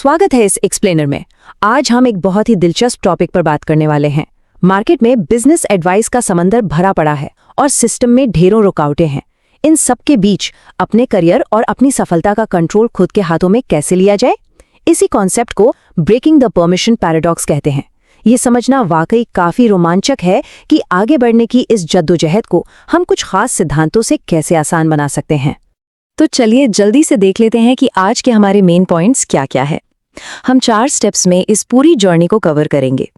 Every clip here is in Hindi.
स्वागत है इस एक्सप्लेनर में। आज हम एक बहुत ही दिलचस्प टॉपिक पर बात करने वाले हैं। मार्केट में बिजनेस एडवाइस का समंदर भरा पड़ा है और सिस्टम में ढेरों रुकावटें हैं। इन सब के बीच अपने करियर और अपनी सफलता का कंट्रोल खुद के हाथों में कैसे लिया जाए, इसी कॉन्सेप्ट को ब्रेकिंग द परमिशन पैराडॉक्स कहते हैं। ये समझना वाकई काफी रोमांचक है कि आगे बढ़ने की इस जद्दोजहद को हम कुछ खास सिद्धांतों से कैसे आसान बना सकते हैं। तो चलिए जल्दी से देख लेते हैं कि आज के हमारे मेन पॉइंट्स क्या क्या है। हम 4 स्टेप्स में इस पूरी जर्नी को कवर करेंगे।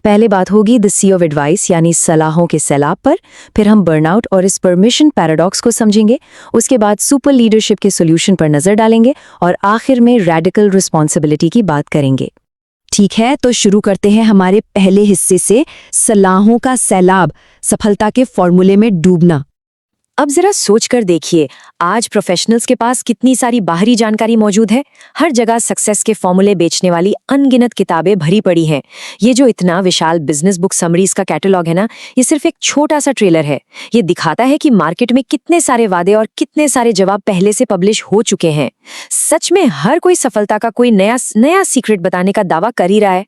पहले बात होगी द सी ऑफ एडवाइस यानी सलाहों के सैलाब पर, फिर हम बर्नआउट और इस परमिशन पैराडॉक्स को समझेंगे, उसके बाद सुपर लीडरशिप के सॉल्यूशन पर नजर डालेंगे और आखिर में रेडिकल रिस्पॉन्सिबिलिटी की बात करेंगे। ठीक है, तो शुरू करते हैं हमारे पहले हिस्से से, सलाहों का सैलाब, सफलता के फॉर्मूले में डूबना। अब जरा सोचकर देखिए, आज प्रोफेशनल्स के पास कितनी सारी बाहरी जानकारी मौजूद है। हर जगह सक्सेस के फॉर्मूले बेचने वाली अनगिनत किताबें भरी पड़ी हैं। ये जो इतना विशाल बिजनेस बुक समरीज का कैटलॉग है ना, ये सिर्फ एक छोटा सा ट्रेलर है। ये दिखाता है कि मार्केट में कितने सारे वादे और कितने सारे जवाब पहले से पब्लिश हो चुके हैं। सच में हर कोई सफलता का कोई नया सीक्रेट बताने का दावा कर ही रहा है।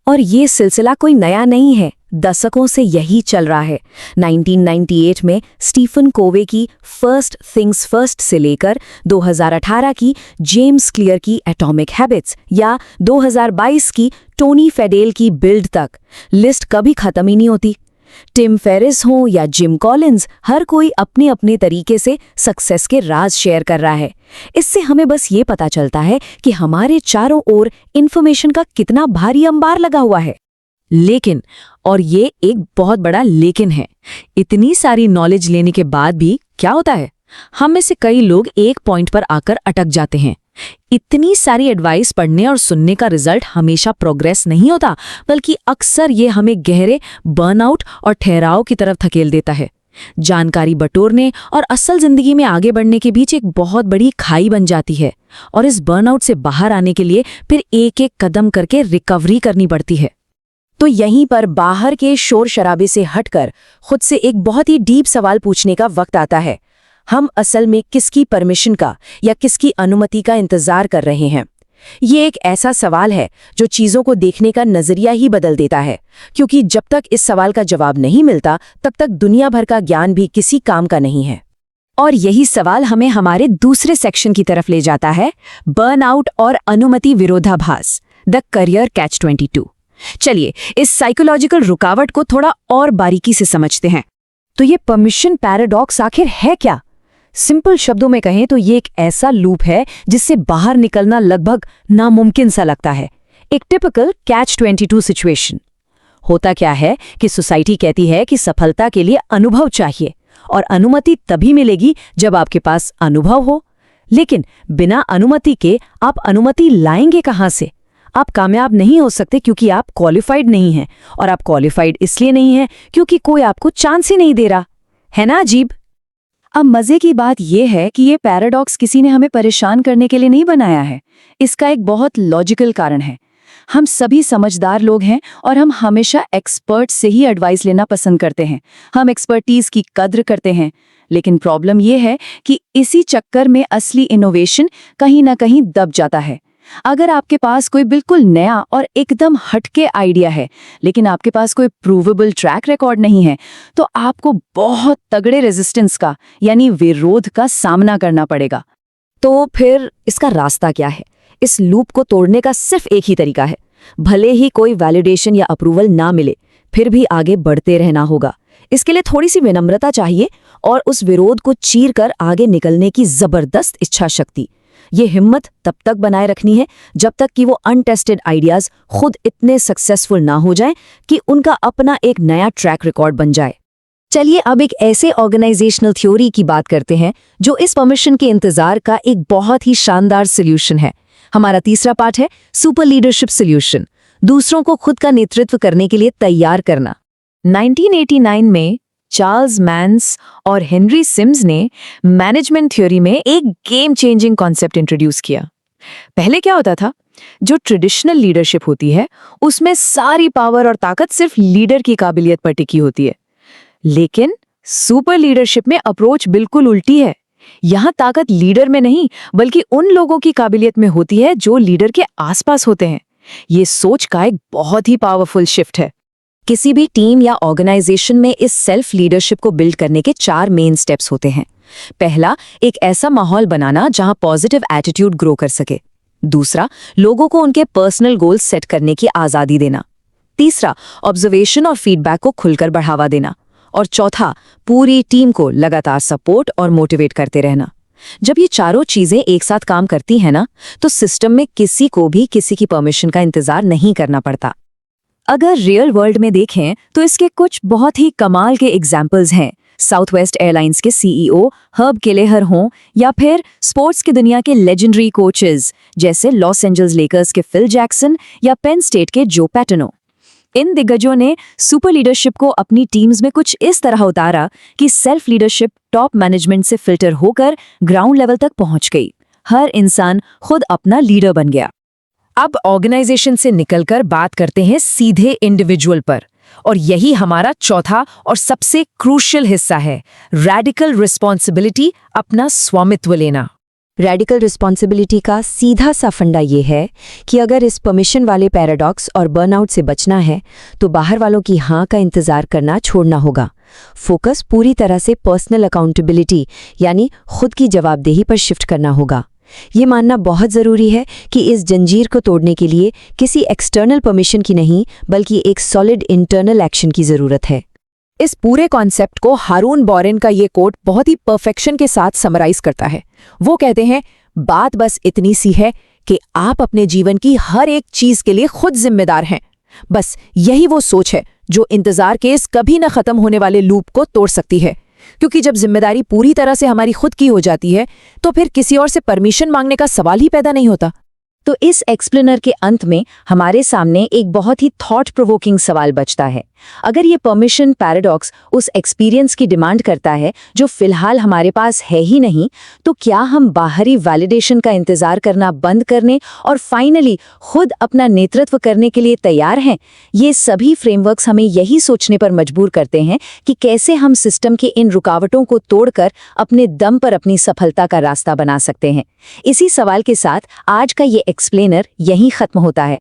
और ये सिलसिला कोई नया नहीं है, दशकों से यही चल रहा है। 1998 में स्टीफन कोवे की फर्स्ट थिंग्स फर्स्ट से लेकर 2018 की जेम्स क्लियर की एटॉमिक हैबिट्स या 2022 की टोनी फेडेल की बिल्ड तक, लिस्ट कभी खत्म ही नहीं होती। टिम फेरिस हो या जिम कॉलिंस, हर कोई अपने अपने तरीके से सक्सेस के राज शेयर कर रहा है। इससे हमें बस ये पता चलता है कि हमारे चारों ओर इन्फॉर्मेशन का कितना भारी अंबार लगा हुआ है। लेकिन, और ये एक बहुत बड़ा लेकिन है, इतनी सारी नॉलेज लेने के बाद भी क्या होता है, हम में से कई लोग एक पॉइंट पर आकर अटक जाते हैं। इतनी सारी एडवाइस पढ़ने और सुनने का रिजल्ट हमेशा प्रोग्रेस नहीं होता, बल्कि अक्सर ये हमें गहरे बर्नआउट और ठहराव की तरफ धकेल देता है। जानकारी बटोरने और असल जिंदगी में आगे बढ़ने के बीच एक बहुत बड़ी खाई बन जाती है और इस बर्नआउट से बाहर आने के लिए फिर एक एक कदम करके रिकवरी करनी पड़ती है। तो यहीं पर बाहर के शोर शराबे से हटकर खुद से एक बहुत ही डीप सवाल पूछने का वक्त आता है। हम असल में किसकी परमिशन का या किसकी अनुमति का इंतजार कर रहे हैं? ये एक ऐसा सवाल है जो चीजों को देखने का नजरिया ही बदल देता है, क्योंकि जब तक इस सवाल का जवाब नहीं मिलता तब तक दुनिया भर का ज्ञान भी किसी काम का नहीं है। और यही सवाल हमें हमारे दूसरे सेक्शन की तरफ ले जाता है, बर्नआउट और अनुमति विरोधाभास, द करियर कैच 22। चलिए इस साइकोलॉजिकल रुकावट को थोड़ा और बारीकी से समझते हैं। तो ये परमिशन पैराडॉक्स आखिर है क्या? सिंपल शब्दों में कहें तो ये एक ऐसा लूप है जिससे बाहर निकलना लगभग नामुमकिन सा लगता है। एक टिपिकल कैच 22 सिचुएशन। होता क्या है कि सोसाइटी कहती है कि सफलता के लिए अनुभव चाहिए और अनुमति तभी मिलेगी जब आपके पास अनुभव हो। लेकिन बिना अनुमति के आप अनुमति लाएंगे कहां से? आप कामयाब नहीं हो सकते क्योंकि आप क्वालिफाइड नहीं हैं, और आप क्वालिफाइड इसलिए नहीं हैं क्योंकि कोई आपको चांस ही नहीं दे रहा है ना। अजीब। अब मजे की बात यह है कि ये पैराडॉक्स किसी ने हमें परेशान करने के लिए नहीं बनाया है। इसका एक बहुत लॉजिकल कारण है। हम सभी समझदार लोग हैं और हम हमेशा एक्सपर्ट से ही एडवाइस लेना पसंद करते हैं। हम एक्सपर्टीज की कद्र करते हैं। लेकिन प्रॉब्लम यह है कि इसी चक्कर में असली इनोवेशन कहीं ना कहीं दब जाता है। अगर आपके पास कोई बिल्कुल नया और एकदम हटके आइडिया है, लेकिन आपके पास कोई प्रूवेबल ट्रैक रिकॉर्ड नहीं है, तो आपको बहुत तगड़े रेजिस्टेंस का यानी विरोध का सामना करना पड़ेगा। तो फिर इसका रास्ता क्या है? इस लूप को तोड़ने का सिर्फ एक ही तरीका है। भले ही कोई वैलिडेशन या अप्रूवल ना मिले, फिर भी आगे बढ़ते रहना होगा। इसके लिए थोड़ी सी विनम्रता चाहिए और उस विरोध को चीर कर आगे निकलने की जबरदस्त इच्छा शक्ति। ये हिम्मत तब तक बनाए रखनी है जब तक कि वो अनटेस्टेड आइडियाज खुद इतने सक्सेसफुल ना हो जाएं कि उनका अपना एक नया ट्रैक रिकॉर्ड बन जाए। चलिए अब एक ऐसे ऑर्गेनाइजेशनल थ्योरी की बात करते हैं जो इस परमिशन के इंतजार का एक बहुत ही शानदार सॉल्यूशन है। हमारा तीसरा पार्ट है सुपर लीडरशिप सॉल्यूशन, दूसरों को खुद का नेतृत्व करने के लिए तैयार करना। 1989 में चार्ल्स मैंस और हेनरी सिम्स ने मैनेजमेंट थ्योरी में एक गेम चेंजिंग कॉन्सेप्ट इंट्रोड्यूस किया। पहले क्या होता था, जो ट्रेडिशनल लीडरशिप होती है उसमें सारी पावर और ताकत सिर्फ लीडर की काबिलियत पर टिकी होती है। लेकिन सुपर लीडरशिप में अप्रोच बिल्कुल उल्टी है। यहाँ ताकत लीडर में नहीं बल्कि उन लोगों की काबिलियत में होती है जो लीडर के आसपास होते हैं। ये सोच का एक बहुत ही पावरफुल शिफ्ट है। किसी भी टीम या ऑर्गेनाइजेशन में इस सेल्फ लीडरशिप को बिल्ड करने के 4 मेन स्टेप्स होते हैं। पहला, एक ऐसा माहौल बनाना जहां पॉजिटिव एटीट्यूड ग्रो कर सके। दूसरा, लोगों को उनके पर्सनल गोल्स सेट करने की आजादी देना। तीसरा, ऑब्जर्वेशन और फीडबैक को खुलकर बढ़ावा देना। और चौथा, पूरी टीम को लगातार सपोर्ट और मोटिवेट करते रहना। जब ये चारों चीजें एक साथ काम करती हैं ना, तो सिस्टम में किसी को भी किसी की परमिशन का इंतजार नहीं करना पड़ता। अगर रियल वर्ल्ड में देखें तो इसके कुछ बहुत ही कमाल के एग्जाम्पल्स हैं। साउथवेस्ट एयरलाइंस के सीईओ हर्ब केलेहर हों या फिर स्पोर्ट्स की दुनिया के लेजेंडरी कोचेस जैसे लॉस एंजल्स लेकर्स के फिल जैक्सन या पेन स्टेट के जो पैटनो। इन दिग्गजों ने सुपर लीडरशिप को अपनी टीम्स में कुछ इस तरह उतारा कि सेल्फ लीडरशिप टॉप मैनेजमेंट से फिल्टर होकर ग्राउंड लेवल तक पहुंच गई। हर इंसान खुद अपना लीडर बन गया। अब ऑर्गेनाइजेशन से निकलकर बात करते हैं सीधे इंडिविजुअल पर, और यही हमारा चौथा और सबसे क्रूशियल हिस्सा है, रैडिकल रिस्पॉन्सिबिलिटी, अपना स्वामित्व लेना। रेडिकल रिस्पॉन्सिबिलिटी का सीधा सा फंडा ये है कि अगर इस परमिशन वाले पैराडॉक्स और बर्नआउट से बचना है तो बाहर वालों की हाँ का इंतजार करना छोड़ना होगा। फोकस पूरी तरह से पर्सनल अकाउंटेबिलिटी यानी खुद की जवाबदेही पर शिफ्ट करना होगा। ये मानना बहुत ज़रूरी है कि इस जंजीर को तोड़ने के लिए किसी एक्सटर्नल परमिशन की नहीं बल्कि एक सॉलिड इंटरनल एक्शन की ज़रूरत है। इस पूरे कॉन्सेप्ट को हारून बॉरेन का ये कोट बहुत ही परफेक्शन के साथ समराइज करता है। वो कहते हैं, बात बस इतनी सी है कि आप अपने जीवन की हर एक चीज के लिए खुद जिम्मेदार हैं। बस यही वो सोच है जो इंतजार के इस कभी न खत्म होने वाले लूप को तोड़ सकती है, क्योंकि जब जिम्मेदारी पूरी तरह से हमारी खुद की हो जाती है तो फिर किसी और से परमिशन मांगने का सवाल ही पैदा नहीं होता। तो इस एक्सप्लेनर के अंत में हमारे सामने एक बहुत ही थॉट प्रोवोकिंग सवाल बचता है। अगर ये परमिशन पैराडॉक्स उस एक्सपीरियंस की डिमांड करता है जो फिलहाल हमारे पास है ही नहीं, तो क्या हम बाहरी वैलिडेशन का इंतजार करना बंद करने और फाइनली खुद अपना नेतृत्व करने के लिए तैयार हैं? ये सभी फ्रेमवर्क्स हमें यही सोचने पर मजबूर करते हैं कि कैसे हम सिस्टम की इन रुकावटों को तोड़कर अपने दम पर अपनी सफलता का रास्ता बना सकते हैं। इसी सवाल के साथ आज का ये एक्सप्लेनर यहीं खत्म होता है।